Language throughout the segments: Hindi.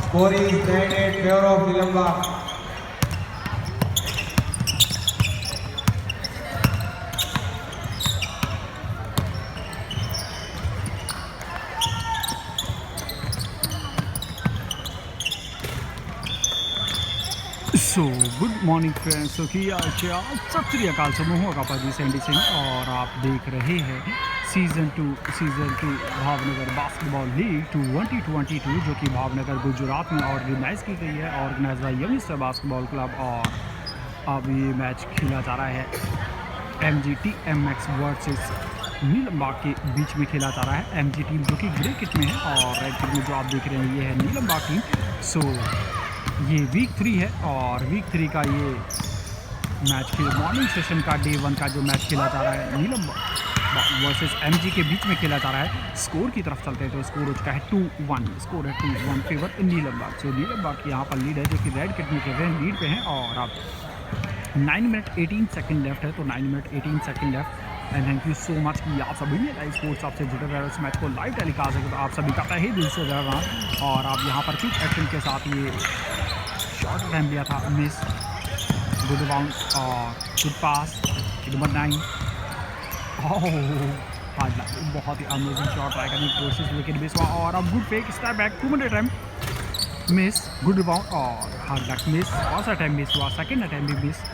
Score is 9-8 favor of Nilambak. So good morning friends. So कि सत श्री अकाल से मैं हूँ अकापाजी सैंडी सिंह और आप देख रहे हैं सीज़न 2 भावनगर बास्केटबॉल लीग 2022 जो कि भावनगर गुजरात में ऑर्गेनाइज की गई है, organise by youngster basketball club. और अब ये मैच खेला जा रहा है MGTMX वर्सेस नीलमबाग के बीच में खेला जा रहा है। MG टीम जो कि ग्रे किट में है और रेड किट में जो आप देख रहे हैं ये है नीलमबाग टीम। सो ये वीक 3 है और वीक 3 का ये मैच के मॉर्निंग सेशन का डे 1 का जो मैच खेला जा रहा है नीलमबाग वर्सेस MG के बीच में खेला जा रहा है। स्कोर की तरफ चलते हैं तो स्कोर हो चुका है 2-1, स्कोर है 2-1 फेवर नीलमबाग। सो नीलमबाग की यहाँ पर लीड है जो कि रेड किट में खेल रहे हैं, लीड पे हैं। और अब 9 मिनट 18 सेकेंड लेफ्ट है, तो 9 minute 18 second left. And thank you so much कि आप सभी ने लाइव स्पोर्ट्स आपसे जुड़े रहे, इस मैच को लाइव टेलीकास्ट है तो आप सभी का तहे दिल से धन्यवाद। और आप यहाँ पर क्विक एक्शन के साथ ये शॉर्ट टाइम लिया था, मिस, गुड बाउंड और गुड पास, नंबर 9। आज बहुत ही अमेजिंग शॉट ट्राई करने की कोशिश लेकिन मिस हुआ। और अब good fake step back 2 minute time, miss, good bound और हार्ड लक मिस। और सा टाइम मिस हुआ, सेकेंड अटैम्प भी miss.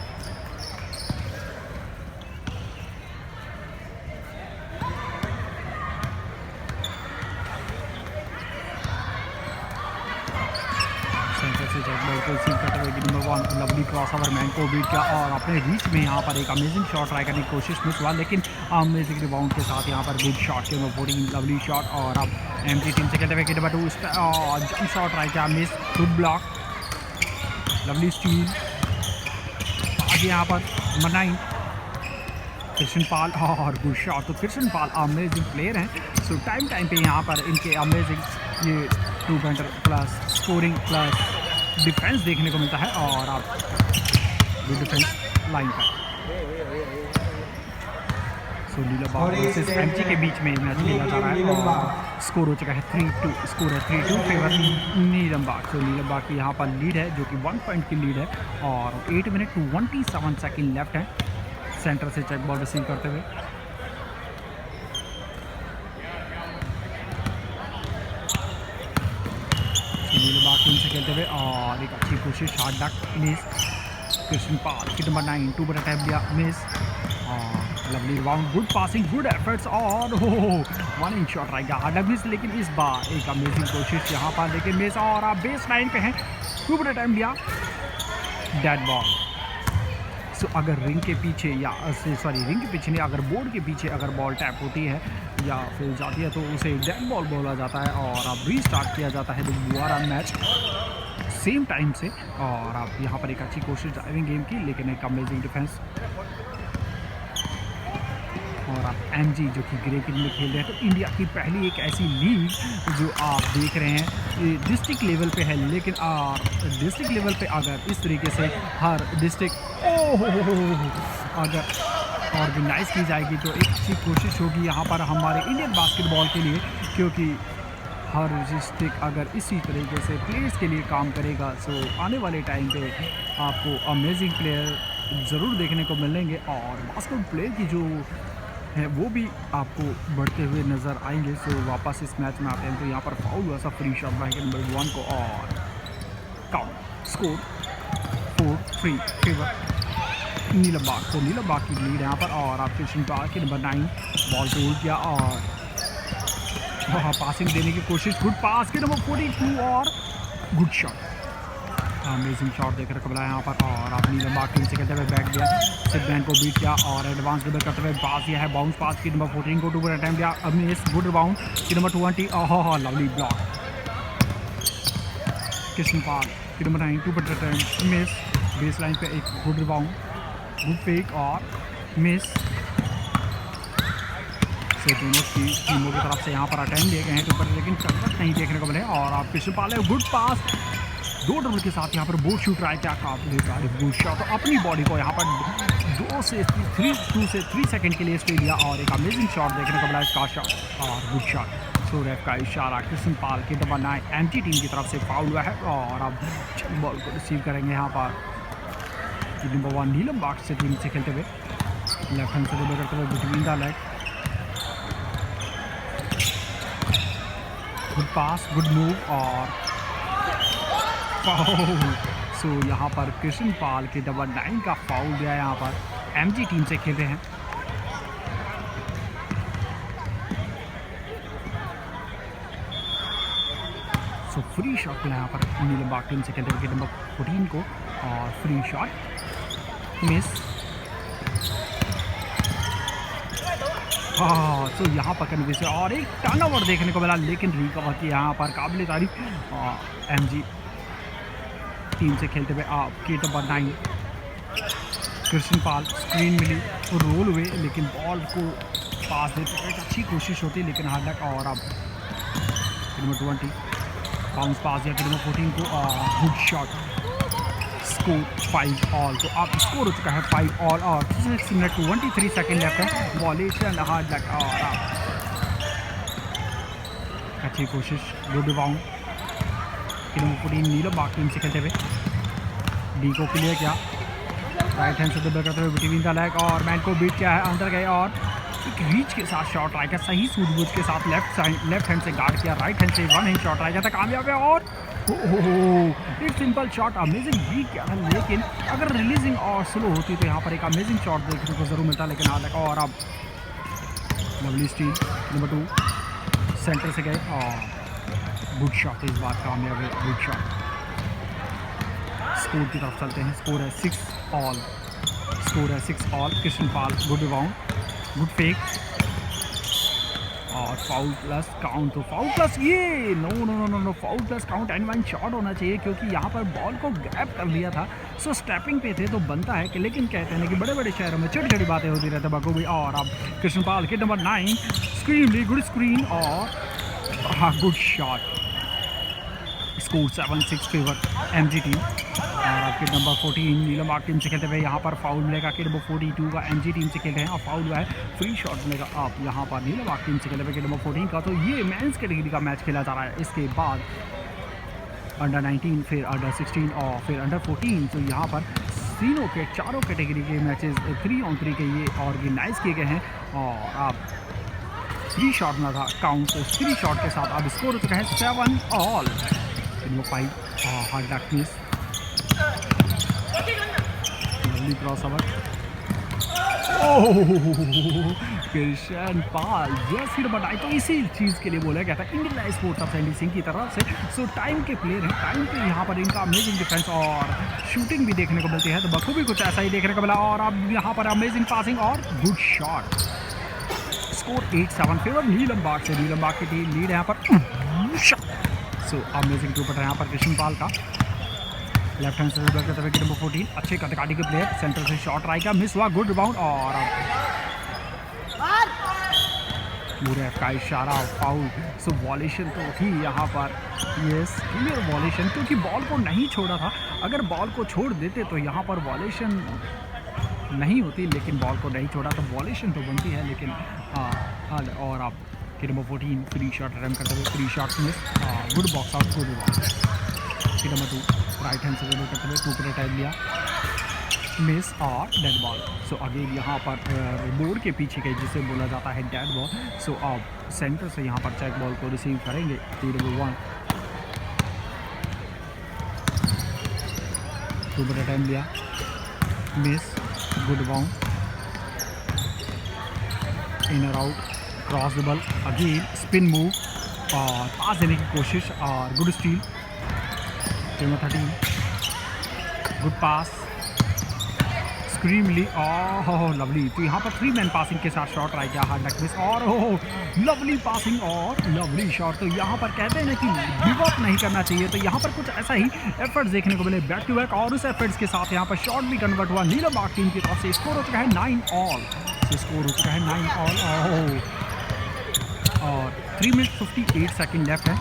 Number 1 lovely cross over man को बीट किया और अपने रीच में यहाँ पर एक अमेजिंग शॉट ट्राई करने की कोशिश मिस हुआ, लेकिन अमेजिंग रिबाउंड के साथ यहाँ पर गुड शॉट के नंबर 14 लवली शॉट। और अब MG टीम से खेलते हुए नंबर 2 जंप शॉट ट्राई किया, miss, good block, lovely steel. आगे यहाँ पर नंबर 9 कृष्ण पाल और गुड शॉट। तो कृष्ण पाल अमेजिंग प्लेयर हैं। सो टाइम पे यहाँ पर इनके अमेजिंग ये 2 pointer plus scoring plus defence देखने को मिलता है। और आप गुड डिफेंस लाइन पर। सो नीलमबाग वर्सेस MG के बीच में मैच खेला जा रहा है और स्कोर हो चुका है 3-2, स्कोर है 3-2 फेवर नीलमबाग। तो नीलमबाग की यहाँ पर लीड है जो कि 1 पॉइंट की लीड है और 8 मिनट 27 सेकेंड लेफ्ट है। सेंटर से चेक बॉल रिसीव करते हुए नीलमबाग टीम से खेलते हुए और एक अच्छी कोशिश, हार्ड डक मिस, कृष्ण पाल की नंबर 9 2 पर अटैम्प दिया, मिस और lovely round, good passing, good efforts और वन इन शॉट रहेगा, हार्ड डक मिस। लेकिन इस बार एक अमेजिंग कोशिश यहाँ पर लेकिन मिस। और आप बेस लाइन पे हैं, 2 पर अटैम्प दिया, डेड बॉल। सो अगर रिंग के पीछे या रिंग के पीछे नहीं, अगर बोर्ड के पीछे अगर बॉल टैप होती है या फिर जाती है तो उसे डेड बॉल बोला जाता है और अब रीस्टार्ट किया जाता है दोबारा मैच सेम टाइम से। और आप यहाँ पर एक अच्छी कोशिश ड्राइविंग गेम की लेकिन एक अमेजिंग डिफेंस। और आप MG जो कि ग्रे किट में खेल रहे हैं, तो इंडिया की पहली एक ऐसी लीग जो आप देख रहे हैं डिस्ट्रिक्ट लेवल पे है, लेकिन डिस्ट्रिक्ट लेवल पे अगर इस तरीके से हर डिस्ट्रिक्ट अगर ऑर्गेनाइज की जाएगी तो एक अच्छी कोशिश होगी यहाँ पर हमारे इंडियन बास्केटबॉल के लिए, क्योंकि हर डिस्ट्रिक्ट अगर इसी तरीके से प्लेयर्स के लिए काम करेगा तो आने वाले टाइम पे आपको अमेजिंग प्लेयर ज़रूर देखने को मिलेंगे और बास्केटबॉल प्लेयर की जो है वो भी आपको बढ़ते हुए नज़र आएंगे। सो वापस इस मैच में आते हैं तो यहाँ पर फाउल हुआ सा फ्री शॉट बाय नंबर 1 को और काउंट स्कोर 4-3 फेवर नीलमबाग। तो नीलमबाग की लीड यहाँ पर। और आप कृष्ण पाल की नंबर 9 बॉल को होल्ड किया और वहाँ पासिंग देने की कोशिश, गुड पास के नंबर 42 और गुड शॉट, अमेजिंग शॉट देखने को मिला यहाँ पर। और आप नीलमबाग टीम से खेलते हुए बैक दिया, सिद्धमैन को बीट किया और एडवांस ड्रिबल करते हुए पास किया है, बाउंस पास की नंबर 14 को 2 पर अटैम्प दिया, मिस, गुड बाउंड की नंबर 20 लवली ब्लॉक, कृष्ण पाल की नंबर 9 2 पर अटैम्प मिस, बेस लाइन पे एक गुड बाउंड, गुड फेक और मिस। से दोनों टीमों की तरफ से यहाँ पर अटैम्प दिए गए हैं तो पर लेकिन कंटेस्ट नहीं देखने को मिले। और आप कृष्ण पाल है, गुड पास, 2 डबल के साथ यहाँ पर बोर्ड शूट ट्राई किया, काफी गुड शॉट। तो अपनी बॉडी को यहाँ पर 2 से 3 सेकंड के लिए स्टे दिया और एक अमेजिंग शॉट देखने को मिला इसका शॉट और गुड शॉट। सो रेफ का इशारा, कृष्ण पाल के नंबर 9 एमजी टीम की तरफ से फाउल हुआ है और अब बॉल को रिसीव करेंगे यहाँ पर नंबर 1 नीलम बाग से टीम से खेलते हुए, लेफ्ट हैंड से ड्रिबल करते हुए between the leg, good pass, good move और फाउल। सो यहाँ पर कृष्ण पाल के नंबर 9 का फाउल दिया है यहाँ पर एमजी टीम से खेल रहे हैं। सो फ्री शॉट मिला यहाँ पर नीलम बाग टीम से खेलते हुए नंबर 14 को और फ्री शॉट मिस। हाँ, तो यहाँ पर कन्वे से और एक टर्नओवर देखने को मिला, लेकिन रिकवर किया यहाँ पर काबिल तारीफ एमजी टीम से खेलते हुए आपके नंबर 9 कृष्ण पाल। स्क्रीन मिली तो रोल हुए, लेकिन बॉल को पास देते हुए अच्छी कोशिश होती, लेकिन हार्ड लक। और अब नंबर 20 बाउंस पास दिया नंबर 14 को और गुड शॉट। स्कोर 5 ऑल, तो अब स्कोर हो चुका है 5 ऑल और 6 मिनट 23 सेकेंड लेफ्ट है। वॉलेशन हार्ड लक और अच्छी कोशिश, गुड बाउंड नंबर 14 नीलम बाग टीम से खेलते हुए डी को क्लियर किया, राइट हैंड से ड्रिबल करते हुए बिटवीन द लेग और मैन को बीट किया है, अंदर गए और एक रीच के साथ शॉट ट्राई किया, सही सूझबूझ के साथ लेफ्ट हैंड से गार्ड किया, राइट हैंड से वन हैंड शॉट ट्राई किया था, कामयाब है और एक सिंपल शॉट अमेजिंग लीक किया था, लेकिन अगर रिलीजिंग और स्लो होती तो यहाँ पर एक अमेजिंग शॉट देखने को जरूर मिलता, लेकिन हालांकि और अब लवली स्टील नंबर 2 सेंटर से गए और गुड शॉट, इस बार कामयाब है, गुड शॉट। स्कोर की तरफ चलते हैं, स्कोर है 6 ऑल, स्कोर है 6 all. Krishna Pal good rebound, good fake और फाउल प्लस काउंट, तो फाउल प्लस ये no no no no no foul plus count and 1 shot होना चाहिए, क्योंकि यहाँ पर बॉल को ग्रैब कर लिया था। सो स्टेपिंग पे थे तो बनता है कि, लेकिन कहते हैं कि बड़े बड़े शहरों में छोटी छोटी बातें होती रहती है बखूबी। और अब कृष्ण पाल के नंबर 9 स्क्रीन ली, गुड स्क्रीन और हाँ good shot. Score 7-6 favour MG team. और आपके नंबर 14 नीलम बाग टीम से खेलते हुए यहाँ पर फाउल मिलेगा कि नंबर 42 का एमजी टीम से खेल रहे हैं और फाउल हुआ है, फ्री शॉट मिलेगा आप यहाँ पर नीलम बाग टीम से खेलते हुए कि नंबर 14 का। तो ये मेंस कैटेगरी का मैच खेला जा रहा है, इसके बाद अंडर 19, फिर अंडर 16 और फिर अंडर 14। तो यहाँ पर तीनों के चारों कैटेगरी के मैचेस 3-on-3 के ये ऑर्गेनाइज किए गए हैं और आप फ्री शॉट में था काउंट, तो फ्री शॉट के साथ अब स्कोर हो चुका है 7 all. 5 hard luck miss, lovely crossover, Krishna Pal जैसी बताई, तो इसी चीज़ के लिए बोला गया था Indian sports of Sandy Singh की तरफ से। सो टाइम के प्लेयर हैं, टाइम पे यहाँ पर इनका अमेजिंग डिफेंस और शूटिंग भी देखने को मिलती है, तो बखूबी कुछ ऐसा ही देखने को मिला। और अब यहाँ पर अमेजिंग पासिंग और गुड शॉट। स्कोर 8-7 फेवर नीलम बाग से, नीलम बाग की टीम लीड है यहाँ पर। सो अमेजिंग टू पट है यहाँ पर कृष्ण पाल का, लेफ्ट हैंड से ड्रिबल करते हुए नंबर 14 अच्छे कदकाठी के प्लेयर, सेंटर से शॉट ट्राई का, मिस हुआ, गुड रिबाउंड और पूरे का इशारा फाउल। सो वॉलेशन तो थी यहाँ पर, यस क्लियर वॉलेशन, क्योंकि बॉल को नहीं छोड़ा था। अगर बॉल को छोड़ देते तो यहाँ पर वॉलेशन नहीं होती, लेकिन बॉल को नहीं छोड़ा तो वॉलेशन तो बनती है, लेकिन और आप कि नंबर 14 फ्री शॉट रन करते हुए free shot miss, good box out, good rebound. कि नंबर 2 राइट हैंड से ड्रिबल करते हुए 2 पर टाइम लिया, मिस और डेड बॉल। सो अगेन यहाँ पर बोर्ड के पीछे के जिसे बोला जाता है डेड बॉल। सो अब सेंटर से यहाँ पर चेक बॉल को रिसीव करेंगे, नंबर 1 2 पर टाइम लिया, miss, good bound, inner out, cross the ball, again spin move और पास देने की कोशिश और good steal. 13 good pass, screen मिली और लवली, तो यहाँ पर 3 मैन पासिंग के साथ शॉट ट्राई किया, हार्ड लक मिस और लवली पासिंग और लवली शॉट। तो यहाँ पर कहते हैं ना कि गिव अप नहीं करना चाहिए, तो यहाँ पर कुछ ऐसा ही एफर्ट्स देखने को मिले बैक टू बैक और उस एफर्ट्स के साथ यहाँ पर शॉट भी कन्वर्ट हुआ नीलम बाग टीम की तरफ से। स्कोर हो चुका है 9 ऑल, स्कोर हो चुका है 9 ऑल और 3 मिनट 58 सेकेंड लेफ्ट है।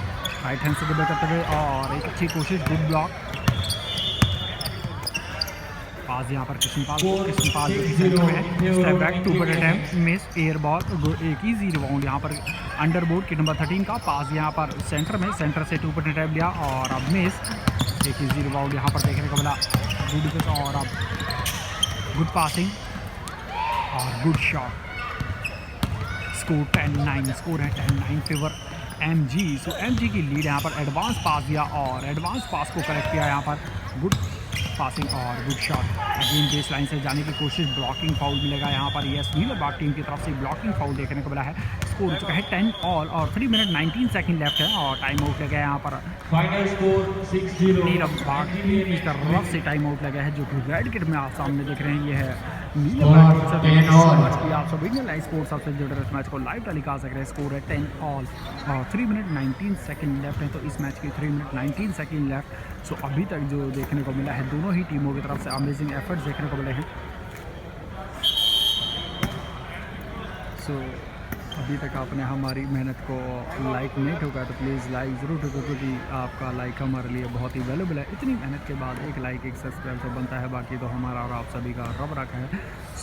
राइट हैंड से ड्रिबल करते हुए और एक अच्छी कोशिश, गुड ब्लॉक, पास यहाँ पर कृष्णपाल जो कि सेंटर में है, स्टेप बैक 2 पर अटैम्प्ट मिस, एयर बॉल, एक ईजी रिबाउंड यहाँ पर अंडर बोर्ड की नंबर 13 का पास यहाँ पर सेंटर में, सेंटर से 2 पर अटैम्प्ट लिया और अब मिस, एक ईजी रिबाउंड यहाँ पर देखने को मिला, गुड और अब गुड पासिंग और गुड शॉट। स्कोर 10-9, स्कोर है 10-9 फेवर MG। सो MG की लीड यहाँ पर, एडवांस पास दिया और एडवांस पास को करेक्ट किया यहाँ पर, गुड पासिंग और good shot. Again base line से जाने की कोशिश, ब्लॉकिंग फाउल मिलेगा यहाँ पर, यस नीलबाग टीम की तरफ से ब्लॉकिंग फाउल देखने को मिला है। स्कोर हो चुका है 10 ऑल और 3 मिनट 19 सेकंड लेफ्ट है और टाइम आउट लगा है यहाँ पर। फाइनल स्कोर 6-0 नीलबाग टीम की तरफ से टाइम आउट लगा है, जो कि रेड किट में आप सामने देख रहे हैं, ये है नीलबाग की। आप सब इंडियन लाइव स्पोर्ट्स सबसे जुड़े इस मैच को लाइव टेलीकास्ट कर रहे हैं। स्कोर है 10 ऑल और 3 मिनट 19 सेकंड लेफ्ट है, तो इस मैच की 3 मिनट 19 सेकंड लेफ्ट। सो अभी तक जो देखने को मिला है, दोनों ही टीमों की तरफ से अमेजिंग एफर्ट्स देखने को मिले हैं। सो अभी तक आपने हमारी मेहनत को लाइक नहीं ठोका तो प्लीज़ लाइक ज़रूर ठोको, क्योंकि आपका लाइक हमारे लिए बहुत ही वैल्यूबल है। इतनी मेहनत के बाद एक लाइक एक सब्सक्राइब तो बनता है, बाकी तो हमारा और आप सभी का रब रखा है।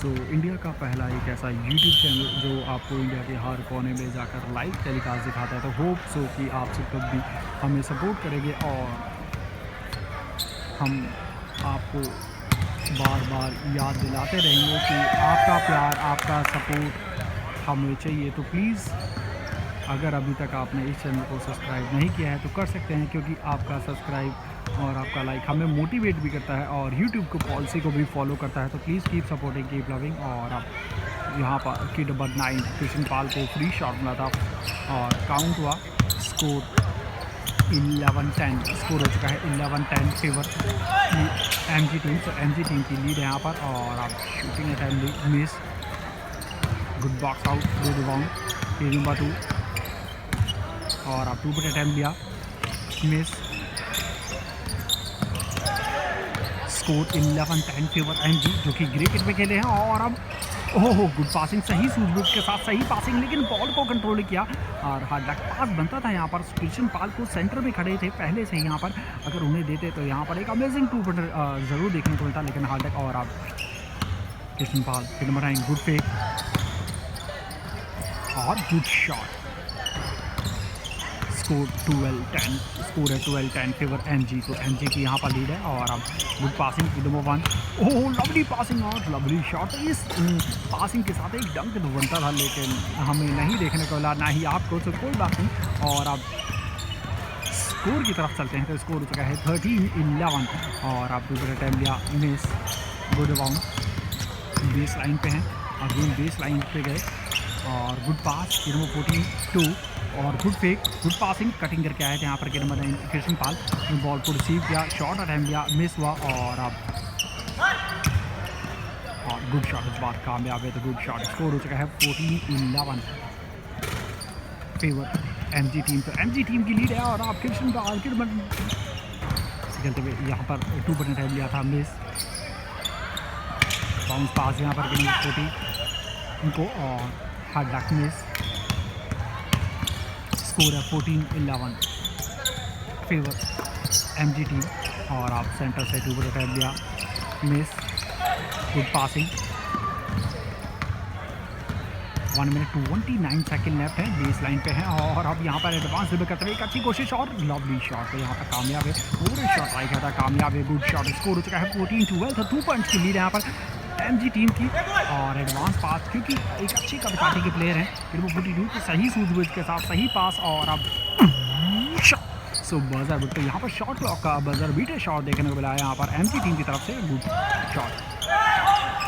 सो इंडिया का पहला एक ऐसा यूट्यूब चैनल जो आपको इंडिया के हर कोने में जाकर लाइव टेलीकास्ट दिखाता है, तो होप सो कि आप सब कब भी हमें सपोर्ट करेंगे और हम आपको बार बार याद दिलाते रहेंगे कि आपका प्यार, आपका सपोर्ट हमें चाहिए। तो प्लीज़ अगर अभी तक आपने इस चैनल को सब्सक्राइब नहीं किया है तो कर सकते हैं, क्योंकि आपका सब्सक्राइब और आपका लाइक हमें मोटिवेट भी करता है और यूट्यूब को पॉलिसी को भी फॉलो करता है। तो please keep supporting, keep loving. और अब यहाँ पर की नंबर 9 कृष्णपाल को फ्री शॉट मिला था और काउंट हुआ, स्कोर 11-10, स्कोर हो चुका है 11-10 फेवर MG टीम। तो MG टीम की लीड है यहाँ पर और अब shooting attempt miss, good box out, good rebound, page number 2 और अब 2 पर अटैम्प्ट लिया, मिस, स्कोर 11-10 फेवर MG, जो कि ग्रे किट में खेले हैं। और अब ओहो गुड पासिंग, सही सूझबूझ के साथ सही पासिंग, लेकिन बॉल को कंट्रोल किया और हार्ड लक पास बनता था यहाँ पर। कृष्णपाल को सेंटर में खड़े थे पहले से ही, यहाँ पर अगर उन्हें देते तो यहाँ पर एक अमेजिंग 2 पॉइंटर ज़रूर देखने को मिलता, लेकिन हार्ड लक। और अब कृष्णपाल के नंबर 9, गुड फेक और गुड शॉट। स्कोर 12-10, स्कोर है 12-10 फेवर MG। तो MG की यहाँ पर लीड है और अब गुड पासिंग की नंबर 1, ओह लवली पासिंग और लवली शॉट। इस पासिंग के साथ एक डंक तो बनता था, लेकिन हमें नहीं देखने को मिला, ना ही आपको, तो कोई बात नहीं। और अब स्कोर की तरफ चलते हैं, तो स्कोर हो चुका है 13-11 और अब दूसरा टाइम लिया, miss, good bound, base line पे हैं, अगेन बेस लाइन पे गए और गुड पास की नंबर 14-2 और good fake, good passing, cutting करके आए थे यहाँ पर के नंबर 9 कृष्णपाल, बॉल को रिसीव किया, शॉट अटैम्प्ट लिया, मिस हुआ और अब गुड शॉट, इस बार कामयाब है, तो गुड शॉट। स्कोर हो चुका है 14-11 फेवर MG टीम। तो MG टीम की लीड है और आप कृष्णपाल खेलते हुए यहाँ पर 2 पर अटैम्प्ट लिया था, मिस, बाउंस पास यहाँ पर 40 उनको और हार्ड लक मिस। स्कोर है 14-11 फेवर MG टीम और आप सेंटर से 2 पर अटैम्प्ट लिया, miss, good passing, 1 minute 29 second left है, बेस लाइन पे है और अब यहाँ पर एडवांस ड्रिबल करते हुए एक अच्छी कोशिश और लवली शॉट, तो यहाँ पर कामयाब है, पूरे शॉट ट्राई किया था, कामयाब है, गुड शॉट। स्कोर हो चुका है 14-12, तो 2 पॉइंट्स की लीड है यहाँ पर MG टीम की और एडवांस पास, क्योंकि एक अच्छी कबड्डी के प्लेयर हैं, फिर वो 42 के सही सूझबूझ के साथ सही पास और अब सो बजर बीट, तो यहाँ पर शॉट क्लॉक का बजर बीट शॉट देखने को मिला है यहाँ पर MG टीम की तरफ से, good shot,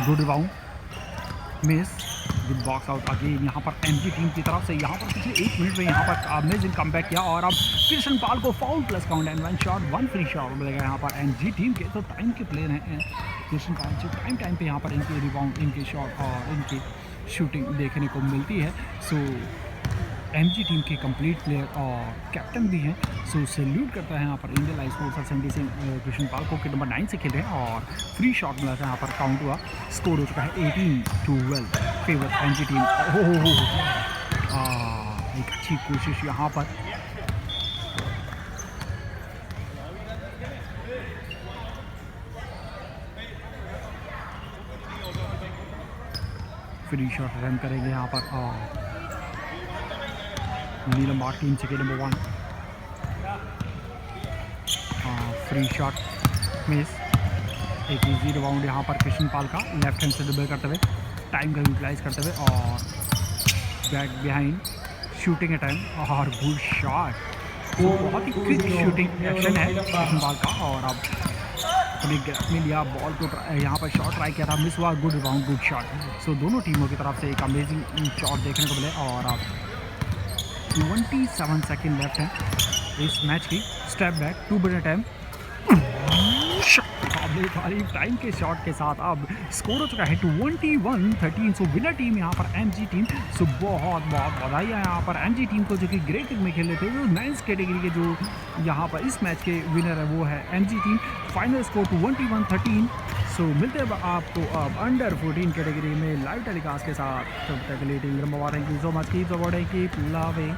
good rebound, miss, good box out. Again यहाँ पर MG टीम की तरफ से यहाँ पर पिछले 1 मिनट में यहाँ पर अमेजिंग कमबैक किया और अब कृष्णपाल को foul plus count and 1 shot 1 free shot मिलेगा यहाँ पर MG टीम के। तो टाइम के प्लेयर हैं कृष्णपाल जी, टाइम पे यहाँ पर इनके रिबाउंड, इनके शॉट और इनकी शूटिंग देखने को मिलती है। सो MG टीम के कंप्लीट प्लेयर और कैप्टन भी हैं, सो सैल्यूट करता है यहाँ पर इंडियन लाइव स्पोर्ट्स सेंटी से कृष्णपाल को, नंबर 9 से खेल रहे हैं और फ्री शॉट मिला था यहाँ पर, काउंट हुआ, स्कोर हो चुका है 18-12 फेवर MG टीम। एक अच्छी कोशिश यहाँ पर, फ्री शॉट रन करेंगे यहाँ पर और नीलम बाग टीम से नंबर 1 फ्री शॉट मिस। एक इजी रिबाउंड यहाँ पर कृष्णपाल का लेफ्ट हैंड से ड्रिबल करते हुए टाइम का यूटिलाइज करते हुए और बैक बिहाइंड शूटिंग टाइम और गुड शॉट। तो बहुत ही क्विक शूटिंग एक्शन है कृष्णपाल का और अब अपने ग्रैप में लिया बॉल को यहाँ पर शॉट ट्राई किया था, मिस हुआ। Good rebound good shot. So दोनों टीमों की तरफ से एक अमेजिंग शॉट देखने को मिले और अब 27 सेकेंड लेफ्ट है इस मैच की। स्टेप बैक 2 बटे टाइम टाइम के शॉट के साथ अब स्कोर हो चुका है 21-13। सो विनर टीम यहाँ पर एमजी टीम। सो बहुत बहुत बधाई है यहाँ पर एमजी टीम को जो कि ग्रे किट में खेल रहे थे। वो मेंस कैटेगरी के जो यहाँ पर इस मैच के विनर है वो है एमजी टीम। Final score 21-13। सो मिलते हैं आपको अब अंडर 14 कैटेगरी में लाइव टेलीकास्ट के साथ। तब तक के लिए team thank you so much, keep supporting, keep loving.